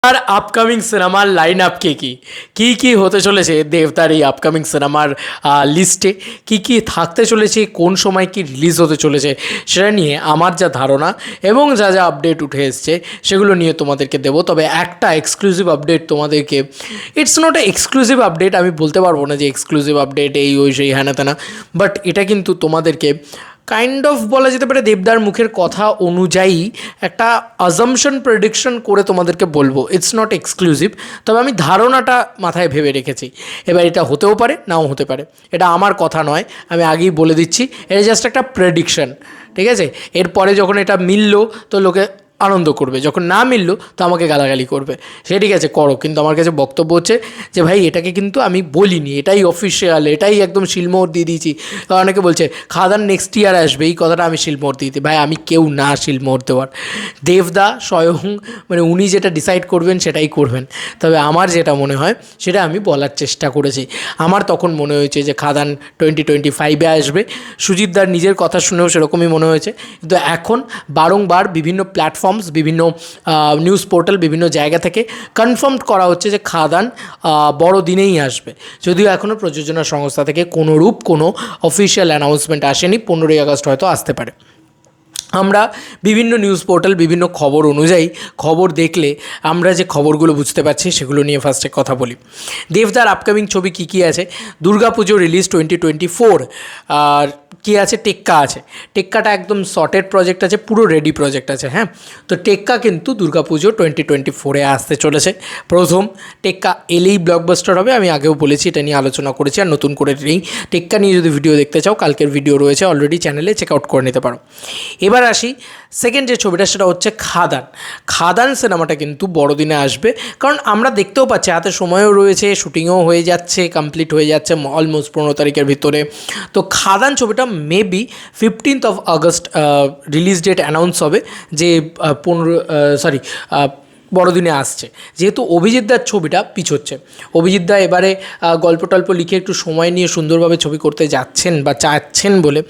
আর upcoming সিনেমার line up কী হতে চলেছে দেবদার এই আপকামিং সিনেমার লিস্টে কী থাকতে চলেছে, কোন সময় কি রিলিজ হতে চলেছে সেটা নিয়ে আমার যা ধারণা এবং যা যা আপডেট উঠে এসছে সেগুলো নিয়ে তোমাদেরকে দেবো। তবে একটা এক্সক্লুসিভ আপডেট তোমাদেরকে, it's not a exclusive update, আমি বলতে পারবো না যে এক্সক্লুসিভ আপডেট এই ওই সেই হ্যানা ত্যানা, বাট এটা কিন্তু তোমাদেরকে কাইন্ড অফ বলা যেতে পারে দেবদার মুখের কথা অনুযায়ী একটা আজামশন প্রেডিকশন করে তোমাদেরকে বলবো। ইটস নট এক্সক্লুসিভ, তবে আমি ধারণাটা মাথায় ভেবে রেখেছি। এবার এটা হতেও পারে, নাও হতে পারে, এটা আমার কথা নয়, আমি আগেই বলে দিচ্ছি, এটা জাস্ট একটা প্রেডিকশন, ঠিক আছে? এরপরে যখন এটা মিললো তো লোকে আনন্দ করবে, যখন না মিললো তো আমাকে গালাগালি করবে। সে ঠিক আছে, করো, কিন্তু আমার কাছে বক্তব্য হচ্ছে যে ভাই এটাকে কিন্তু আমি বলিনি, এটাই অফিসিয়াল, এটাই একদম শিলমোহর দিয়ে দিয়েছি। অনেকে বলছে খাদান নেক্সট ইয়ার আসবে, এই কথাটা আমি শিলমোহর দিয়েছি। ভাই আমি কেউ না শিলমোহর দেওয়ার, দেবদা স্বয়ং মানে উনি যেটা ডিসাইড করবেন সেটাই করবেন। তবে আমার যেটা মনে হয় সেটা আমি বলার চেষ্টা করেছি। আমার তখন মনে হয়েছে যে খাদান 2025-এ আসবে, সুজিতদার নিজের কথা শুনেও সেরকমই মনে হয়েছে। কিন্তু এখন বারংবার বিভিন্ন প্ল্যাটফর্মস, বিভিন্ন নিউজ পোর্টাল, বিভিন্ন জায়গা থেকে কনফার্ম করা হচ্ছে যে খাদান বড় দিনেই আসবে, যদিও এখনও প্রযোজনা সংস্থা থেকে কোনোরূপ কোনো অফিসিয়াল অ্যানাউন্সমেন্ট আসেনি। 15ই আগস্ট হয়তো আসতে পারে। আমরা বিভিন্ন নিউজ পোর্টাল, বিভিন্ন খবর অনুযায়ী খবর দেখলে আমরা যে খবরগুলো বুঝতে পারছি সেগুলো নিয়ে ফার্স্টে কথা বলি। দেবদার আপকামিং ছবি কী আছে? দুর্গাপুজো রিলিজ 2024, আর কী আছে? টেক্কা আছে। টেক্কাটা একদম শর্টেড প্রজেক্ট আছে, পুরো রেডি প্রজেক্ট আছে। হ্যাঁ, তো টেক্কা কিন্তু দুর্গাপুজো 2024-এ আসতে চলেছে। প্রথম টেক্কা এলেই ব্লকবাস্টার হবে, আমি আগেও বলেছি, এটা নিয়ে আলোচনা করেছি, আর নতুন করে নেই। টেক্কা নিয়ে যদি ভিডিও দেখতে চাও, কালকের ভিডিও রয়েছে অলরেডি চ্যানেলে, চেক আউট করে নিতে পারো। এবার আসি সেকেন্ড যে ছবিটা, সেটা হচ্ছে খাদান। খাদান সিনেমাটা কিন্তু বড়দিনে আসবে, কারণ আমরা দেখতেও পাচ্ছি হাতে সময়ও রয়েছে, শুটিংও হয়ে যাচ্ছে, কমপ্লিট হয়ে যাচ্ছে অলমোস্ট 15 তারিখের ভিতরে। তো খাদান ছবিটা maybe 15th of August release date announce হবে, যে বড়দিনে আসছে। যেহেতু অভিজিৎদার ছবিটা পিছোচ্ছে, অভিজিৎদা এবারে গল্প টল্প লিখে একটু সময় নিয়ে সুন্দরভাবে ছবি করতে যাচ্ছেন বা চাচ্ছেন বলে,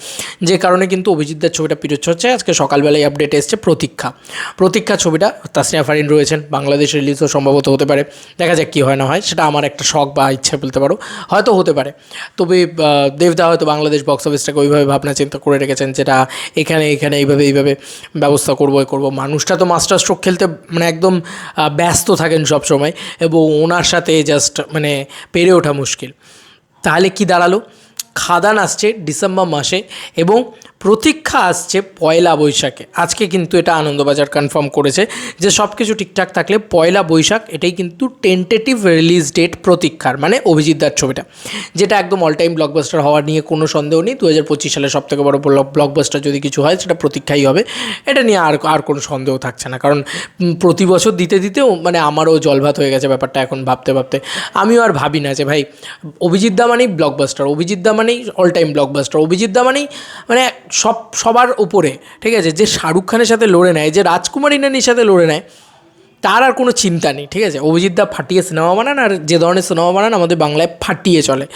যে কারণে কিন্তু অভিজিৎদার ছবিটা পিছোচ্ছে হচ্ছে। আজকে সকালবেলায় আপডেট এসছে প্রতীক্ষা ছবিটা তাসনিয়া ফারিন রয়েছেন, বাংলাদেশ রিলিজও সম্ভবত হতে পারে, দেখা যাক কী হয় না হয়। সেটা আমার একটা শখ বা ইচ্ছে বলতে পারো, হয়তো হতে পারে। তবে দেবদা হয়তো বাংলাদেশ বক্স অফিসটাকে ওইভাবে ভাবনা চিন্তা করে রেখেছেন, যেটা এখানে এইভাবে ব্যবস্থা করবো। মানুষটা তো মাস্টার স্ট্রোক খেলতে মানে একদম ব্যস্ত থাকেন সব সময়, এবং ওনার সাথে জাস্ট মানে পেরে ওঠা মুশকিল। তাহলে কি দাঁড়ালো? খাদান আসছে ডিসেম্বর মাসে এবং প্রতীক্ষা আসছে পয়লা বৈশাখে। আজকে কিন্তু এটা আনন্দবাজার কনফার্ম করেছে যে সব কিছু ঠিকঠাক থাকলে পয়লা বৈশাখ, এটাই কিন্তু টেন্টেটিভ রিলিজ ডেট প্রতীক্ষার, মানে অভিজিৎদার ছবিটা, যেটা একদম অল টাইম ব্লকবাস্টার হওয়ার নিয়ে কোনো সন্দেহ নেই। 2025 সালে সবথেকে বড় ব্লকবাস্টার যদি কিছু হয় সেটা প্রতীক্ষাই হবে, এটা নিয়ে আর কোনো সন্দেহ থাকছে না। কারণ প্রতি বছর দিতেও মানে আমারও জলভাত হয়ে গেছে ব্যাপারটা। এখন ভাবতে আমিও আর ভাবি না যে ভাই অভিজিৎদা মানেই ব্লকবাস্টার, অভিজিৎদা মানেই অল টাইম ব্লকবাস্টার, অভিজিৎদা মানেই মানে সবার উপরে, ঠিক আছে? যে শাহরুখ খানের সাথে লড়ে নেয়, যে রাজকুমার ইরানির সাথে লড়ে নেয়, তার আর কোনো চিন্তা নেই, ঠিক আছে? অভিজিৎদা ফাটিয়ে সিনেমা বানান, আর যে ধরনের সিনেমা বানান আমাদের বাংলায় ফাটিয়ে চলে।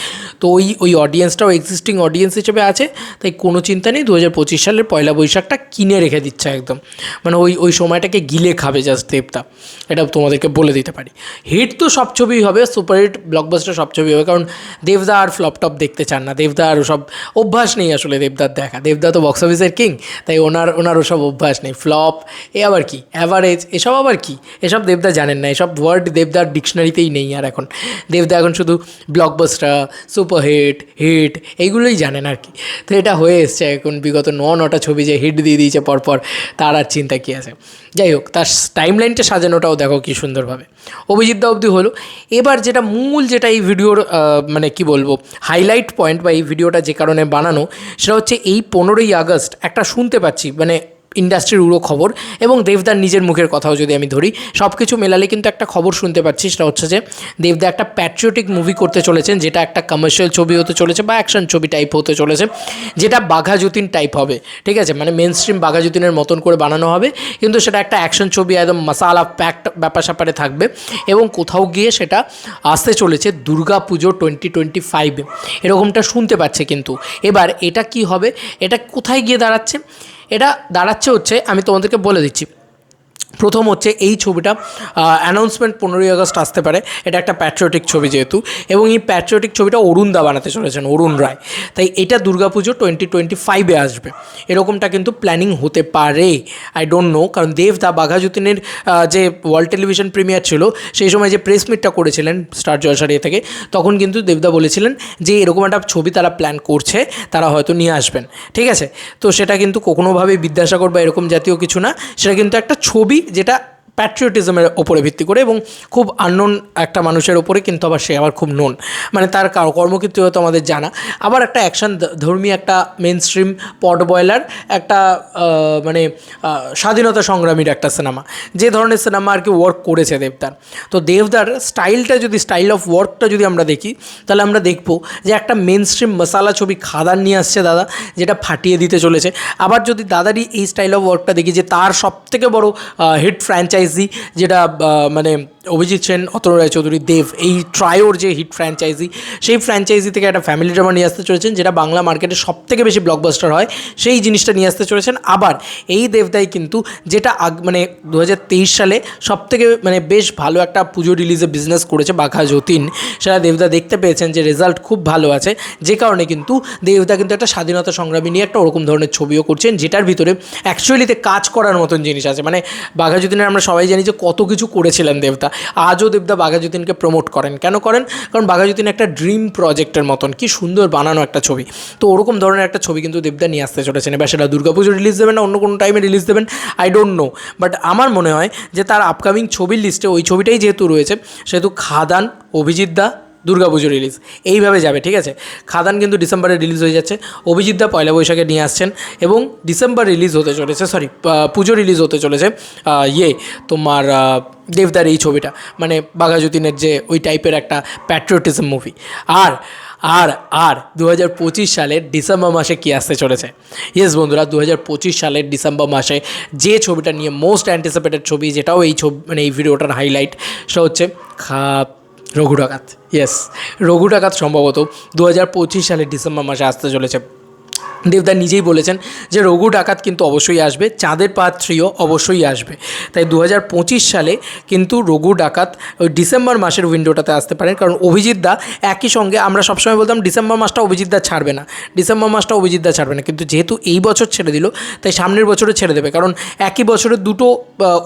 তো ওই অডিয়েন্সটাও এক্সিস্টিং অডিয়েন্স হিসেবে আছে, তাই কোনো চিন্তা নেই। 2025 সালের পয়লা বৈশাখটা কিনে রেখে দিচ্ছে একদম, মানে ওই সময়টাকে গিলে খাবে জাস্ট দেবদা, এটা তোমাদেরকে বলে দিতে পারি। হিট তো সব ছবিই হবে, সুপারহিট ব্লকবাস্টার সব ছবি হবে, কারণ দেবদা আর ফ্লপ টপ দেখতে চান না। দেবদা আর ওসব অভ্যাস নেই আসলে দেবদার দেখা, দেবদা তো বক্স অফিসের কিং, তাই ওনার ওসব অভ্যাস নেই। ফ্লপ এ আবার কি, অ্যাভারেজ এসব আবার কি, এসব দেবদা জানেন না, এসব ওয়ার্ড দেবদার ডিকশনারিতেই নেই। আর এখন দেবদা এখন শুধু ব্লকবাস্টার, সুপারহিট, হিট এইগুলোই জানেন আর কি। তো এটা হয়ে এসছে এখন, বিগত 9টা ছবি যে হিট দিয়ে দিয়েছে পরপর, তার আর চিন্তা কী আছে। যাই হোক, তার টাইম লাইনটা সাজানোটাও দেখো কী সুন্দরভাবে। অভিজিৎদা অবধি হলো। এবার যেটা এই ভিডিওর মানে কি বলবো হাইলাইট পয়েন্ট, বা এই ভিডিওটা যে কারণে বানানো, সেটা হচ্ছে এই 15ই আগস্ট একটা শুনতে পাচ্ছি মানে ইন্ডাস্ট্রির উড়ো খবর, এবং দেবদার নিজের মুখের কথাও যদি আমি ধরি, সব কিছু মেলালে কিন্তু একটা খবর শুনতে পাচ্ছি। সেটা হচ্ছে যে দেবদা একটা প্যাট্রিয়টিক মুভি করতে চলেছেন, যেটা একটা কমার্শিয়াল ছবি হতে চলেছে বা অ্যাকশন ছবি টাইপ হতে চলেছে, যেটা বাঘা যতীন টাইপ হবে, ঠিক আছে? মানে মেন স্ট্রিম বাঘা যতীনের মতন করে বানানো হবে, কিন্তু সেটা একটা অ্যাকশন ছবি, একদম মশালা প্যাকড ব্যাপার স্যাপারে থাকবে, এবং কোথাও গিয়ে সেটা আসতে চলেছে দুর্গাপুজো 2025-এ, এরকমটা শুনতে পাচ্ছে। কিন্তু এবার এটা কি হবে, এটা কোথায় গিয়ে দাঁড়াচ্ছে? এটা দাঁড়াচ্ছে হচ্ছে, আমি তোমাদেরকে বলে দিচ্ছি, প্রথম হচ্ছে এই ছবিটা অ্যানাউন্সমেন্ট 15ই আগস্ট আসতে পারে, এটা একটা প্যাট্রিয়টিক ছবি যেহেতু, এবং এই প্যাট্রিয়টিক ছবিটা অরুণ দা বানাতে চলেছেন, অরুণ রায়, তাই এটা দুর্গাপুজো 2025-এ আসবে এরকমটা কিন্তু প্ল্যানিং হতে পারে। আই ডোন্ট নো, কারণ দেবদা বাঘা যতীনের যে ওয়ার্ল্ড টেলিভিশন প্রিমিয়ার ছিল সেই সময় যে প্রেস মিটটা করেছিলেন স্টার জলসারিয়া থেকে, তখন কিন্তু দেবদা বলেছিলেন যে এরকম একটা ছবি তারা প্ল্যান করছে, তারা হয়তো নিয়ে আসবেন, ঠিক আছে। তো সেটা কিন্তু কোনোভাবেই বিদ্যাসাগর বা এরকম জাতীয় কিছু না, সেটা কিন্তু একটা ছবি যেটা প্যাট্রিয়টিজমের ওপরে ভিত্তি করে এবং খুব আননোন একটা মানুষের ওপরে, কিন্তু আবার সে আবার খুব নোন, মানে তার কর্মক্ষেত্রে হয়তো আমাদের জানা। আবার একটা অ্যাকশন ধর্মী একটা মেন স্ট্রিম পট বয়লার একটা মানে স্বাধীনতা সংগ্রামীর একটা সিনেমা, যে ধরনের সিনেমা আর কি ওয়ার্ক করেছে দেবদার। তো দেবদার স্টাইলটা যদি, স্টাইল অফ ওয়ার্কটা যদি আমরা দেখি, তাহলে আমরা দেখবো যে একটা মেন স্ট্রিম মশালা ছবি খাদান নিয়ে আসছে দাদা, যেটা ফাটিয়ে দিতে চলেছে। আবার যদি দাদারই এই স্টাইল অফ ওয়ার্কটা দেখি, যে তার সবথেকে বড় হিট ফ্র্যাঞ্চাইজি যেটা মানে অভিজিৎ সেন, অতনু রায়চৌধুরী, দেব, এই ট্রায়োর যে হিট ফ্র্যাঞ্চাইজি, সেই ফ্র্যাঞ্চাইজি থেকে একটা ফ্যামিলি ড্রামা নিয়ে আসতে চলেছেন, যেটা বাংলা মার্কেটে সবথেকে বেশি ব্লকবাস্টার হয়, সেই জিনিসটা নিয়ে আসতে চলেছেন। আবার এই দেবদাই কিন্তু যেটা মানে 2023 সালে সবথেকে মানে বেশ ভালো একটা পুজো রিলিজে বিজনেস করেছে বাঘা যতীন, সেটা দেবদা দেখতে পেয়েছেন যে রেজাল্ট খুব ভালো আছে, যে কারণে কিন্তু দেবদা কিন্তু একটা স্বাধীনতা সংগ্রামী নিয়ে একটা ওরকম ধরনের ছবিও করছেন, যেটার ভিতরে অ্যাকচুয়ালিতে কাজ করার মতন জিনিস আছে। মানে বাঘা যতীনের আমরা সবাই জানি যে কত কিছু করেছিলেন দেবদা, আজও দেবদা বাঘা যতীনকে প্রমোট করেন। কেন করেন? কারণ বাঘা যতীন একটা ড্রিম প্রজেক্টের মতন, কি সুন্দর বানানো একটা ছবি। তো ওরকম ধরনের একটা ছবি কিন্তু দেবদা নিয়ে আসতে চলেছেন। এবার সেটা দুর্গাপুজো রিলিজ দেবেন না অন্য কোনো টাইমে রিলিজ দেবেন, আই ডোন্ট নো, বাট আমার মনে হয় যে তার আপকামিং ছবির লিস্টে ওই ছবিটাই যেহেতু রয়েছে, সেহেতু খাদান, অভিজিৎ দা, দুর্গাপুজো রিলিজ এইভাবে যাবে, ঠিক আছে। খাদান কিন্তু ডিসেম্বরে রিলিজ হয়ে যাচ্ছে, অভিজিৎ দা পয়লা বৈশাখে নিয়ে আসছেন, এবং ডিসেম্বর রিলিজ হতে চলেছে, পুজো রিলিজ হতে চলেছে তোমার দেবদার এই ছবিটা, মানে বাঘা যতীনের যে ওই টাইপের একটা প্যাট্রিয়টিজম মুভি। আর আর আর 2025 সালের ডিসেম্বর মাসে কী আসতে চলেছে? ইয়েস বন্ধুরা, 2025 সালের ডিসেম্বর মাসে যে ছবিটা নিয়ে মোস্ট অ্যান্টিসিপেটেড ছবি, যেটাও এই ছবি মানে এই ভিডিওটার হাইলাইট, সেটা হচ্ছে রঘু ডাকাত। ইয়েস, রঘু ডাকাত সম্ভবত 2025 সালের ডিসেম্বর মাসে আসতে চলেছে। দেবদা নিজেই বলেছেন যে রঘু ডাকাত কিন্তু অবশ্যই আসবে, চাঁদের পাত্রীও অবশ্যই আসবে। তাই 2025 সালে কিন্তু রঘু ডাকাত ওই ডিসেম্বর মাসের উইন্ডোটাতে আসতে পারেন, কারণ অভিজিৎ দা একই সঙ্গে, আমরা সবসময় বলতাম ডিসেম্বর মাসটা অভিজিৎ দা ছাড়বে না, ডিসেম্বর মাসটা অভিজিৎ দা ছাড়বে না, কিন্তু যেহেতু এই বছর ছেড়ে দিল, তাই সামনের বছরে ছেড়ে দেবে, কারণ একই বছরে দুটো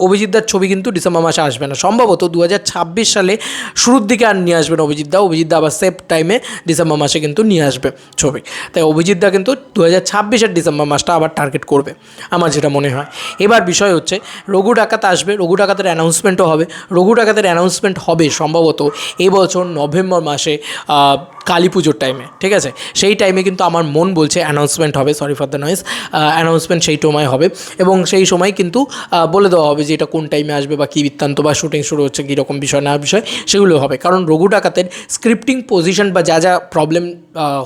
অভিজিৎ দার ছবি কিন্তু ডিসেম্বর মাসে আসবে না। সম্ভবত 2026 সালে শুরুর দিকে আর নিয়ে আসবেন অভিজিৎ দা আবার সেফ টাইমে ডিসেম্বর মাসে কিন্তু নিয়ে আসবে ছবি। তাই অভিজিৎ দা কিন্তু 2026-এর ডিসেম্বর মাসটা আবার টার্গেট করবে, আমার যেটা মনে হয়। এবার বিষয় হচ্ছে রঘু ডাকাত আসবে, রঘু ডাকাতের অ্যানাউন্সমেন্টও হবে। রঘু ডাকাতের অ্যানাউন্সমেন্ট হবে সম্ভবত এবছর নভেম্বর মাসে কালী পুজোর টাইমে, ঠিক আছে। সেই টাইমে কিন্তু আমার মন বলছে অ্যানাউন্সমেন্ট হবে, sorry for the noise, announcement সেই সময় হবে, এবং সেই সময় কিন্তু বলে দেওয়া হবে যে এটা কোন টাইমে আসবে বা কী বৃত্তান্ত বা শুটিং শুরু হচ্ছে কীরকম বিষয় না বিষয়, সেগুলো হবে। কারণ রঘু ডাকাতের স্ক্রিপ্টিং পজিশন বা যা যা প্রবলেম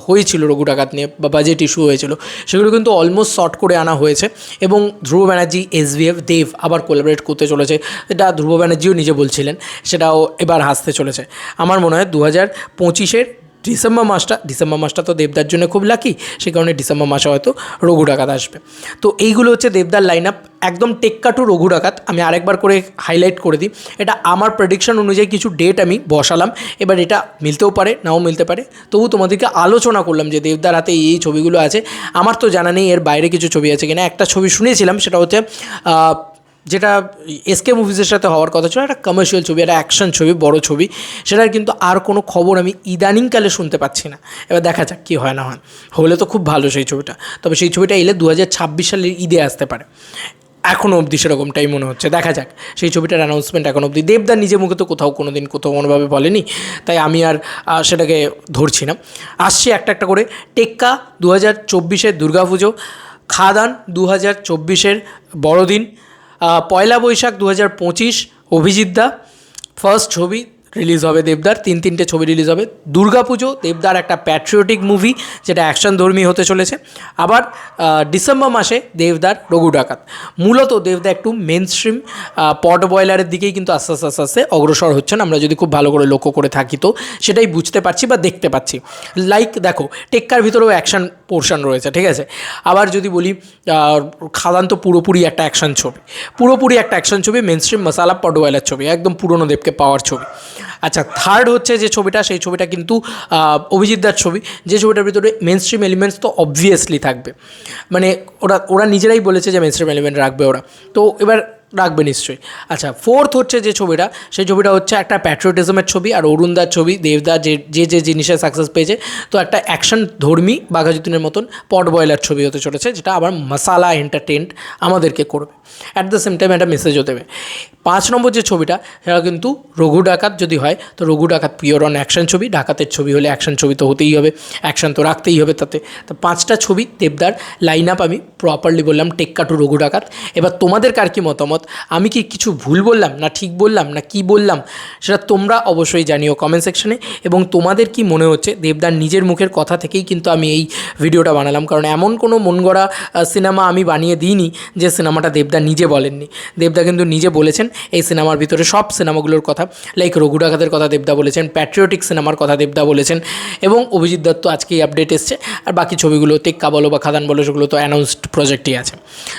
হয়েছিল রঘু ডাকাত নিয়ে বা বাজেট ইস্যু হয়েছিল, সেগুলো কিন্তু অলমোস্ট সর্ট করে আনা হয়েছে, এবং ধ্রুব ব্যানার্জি, SVF, দেব আবার কোলাবরেট করতে চলেছে, এটা ধ্রুব ব্যানার্জিও নিজে বলছিলেন, সেটাও এবার আসতে চলেছে। আমার মনে হয় 2025-এর ডিসেম্বর মাসটা তো দেবদার জন্য খুব লাকি, সেই কারণে ডিসেম্বর মাসে হয়তো রঘু ডাকাত আসবে। তো এইগুলো হচ্ছে দেবদার লাইন আপ, একদম টেক্কা টু রঘু ডাকাত। আমি আরেকবার করে হাইলাইট করে দিই, এটা আমার প্রেডিকশন অনুযায়ী কিছু ডেট আমি বসালাম, এবার এটা মিলতেও পারে নাও মিলতে পারে, তবু তোমাদেরকে আলোচনা করলাম যে দেবদার হাতে এই ছবিগুলো আছে। আমার তো জানা নেই এর বাইরে কিছু ছবি আছে কিনা। একটা ছবি শুনেছিলাম, সেটা হচ্ছে যেটা SK মুভিজের সাথে হওয়ার কথা ছিল, একটা কমার্শিয়াল ছবি, একটা অ্যাকশন ছবি, বড় ছবি, সেটার কিন্তু আর কোনো খবর আমি ইদানিংকালে শুনতে পাচ্ছি না। এবার দেখা যাক কী হয় না হয়, হলে তো খুব ভালো সেই ছবিটা। তবে সেই ছবিটা এলে 2026 সালের ঈদে আসতে পারে, এখনও অবধি সেরকমটাই মনে হচ্ছে। দেখা যাক, সেই ছবিটার অ্যানাউন্সমেন্ট এখনও অবধি দেবদার নিজের মুখে তো কোথাও কোনোভাবে বলেনি, তাই আমি আর সেটাকে ধরছি না। আসছি একটা একটা করে। টেক্কা 2024-এর দুর্গাপুজো, খাদান 2024-এর বড়দিন, পয়লা বৈশাখ 2025 অভিজিৎ দা, ফার্স্ট ছবি রিলিজ হবে দেবদার, তিনটে ছবি রিলিজ হবে। দুর্গাপুজো দেবদার একটা প্যাট্রিয়টিক মুভি যেটা অ্যাকশন ধর্মী হতে চলেছে। আবার ডিসেম্বর মাসে দেবদার রঘু ডাকাত। মূলত দেবদা একটু মেন স্ট্রিম পট বয়লারের দিকেই কিন্তু আস্তে আস্তে আস্তে আস্তে অগ্রসর হচ্ছেন, আমরা যদি খুব ভালো করে লক্ষ্য করে থাকি তো সেটাই বুঝতে পারছি বা দেখতে পাচ্ছি। লাইক দেখো টেক্কার ভিতরেও অ্যাকশন পোর্শন রয়েছে, ঠিক আছে। আবার যদি বলি খাদান তো পুরোপুরি একটা অ্যাকশন ছবি, পুরোপুরি একটা অ্যাকশন ছবি, মেন স্ট্রিম মশালা পট বয়লার ছবি, একদম পুরনো দেবকে পাওয়ার ছবি। আচ্ছা, থার্ড হচ্ছে যে ছবিটা, সেই ছবিটা কিন্তু অভিজিৎ দার ছবি, যে ছবিটার ভিতরে মেন স্ট্রিম এলিমেন্টস তো অবভিয়াসলি থাকবে, মানে ওরা নিজেরাই বলেছে যে মেন স্ট্রিম এলিমেন্ট রাখবে ওরা, তো এবার রাখবে নিশ্চয়ই। আচ্ছা, ফোর্থ হচ্ছে যে ছবিটা, সেই ছবিটা হচ্ছে একটা প্যাট্রিয়টিজমের ছবি, আর অরুণদার ছবি, দেবদা যে জিনিসে সাকসেস পেয়েছে, তো একটা অ্যাকশন ধর্মী বাঘাযতীনের মতন পট বয়লার ছবি হতে চলেছে, যেটা আবার মশালা এন্টারটেইন আমাদেরকে করবে, অ্যাট দ্য সেম টাইম একটা মেসেজও দেবে। 5 নম্বর যে ছবিটা সেটা কিন্তু রঘু ডাকাত যদি হয়, তো রঘু ডাকাত পিওর অন অ্যাকশন ছবি, ডাকাতের ছবি হলে অ্যাকশন ছবি তো হতেই হবে, অ্যাকশন তো রাখতেই হবে তাতে। তো 5টা ছবি দেবদার লাইন আপ আমি প্রপারলি বললাম, টেক্কা টু রঘু ডাকাত। এবার তোমাদের কার কি মতামত, আমি কি কিছু ভুল বললাম না ঠিক বললাম না কি বললাম, সেটা তোমরা অবশ্যই জানিও কমেন্ট সেকশনে। এবং তোমাদের কি মনে হচ্ছে, দেবদার নিজের মুখের কথা থেকেই কিন্তু আমি এই ভিডিওটা বানালাম, কারণ এমন কোনো মন গড়া সিনেমা আমি বানিয়ে দিইনি যে সিনেমাটা দেবদা নিজে বলেননি। দেবদা কিন্তু নিজে বলেছেন এই সিনেমার ভিতরে সব সিনেমাগুলোর কথা, লাইক রঘু ডাকাতের কথা দেবদা বলেছেন, প্যাট্রিয়টিক সিনেমার কথা দেবদা বলেছেন, এবং অভিজিৎ দত্ত আজকেই আপডেট এসছে, আর বাকি ছবিগুলো টেক্কা বলো বা খাদান বলো সেগুলো তো অ্যানাউন্সড প্রজেক্টই আছে।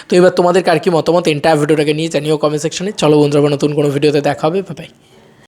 তো এবার তোমাদের কার কি মতামত এন্টায়ার ভিডিওটাকে নিয়ে জানিও কমেন্ট সেকশনে। চলো বন্ধুরা, নতুন কোনো ভিডিওতে দেখা হবে, বাই বাই।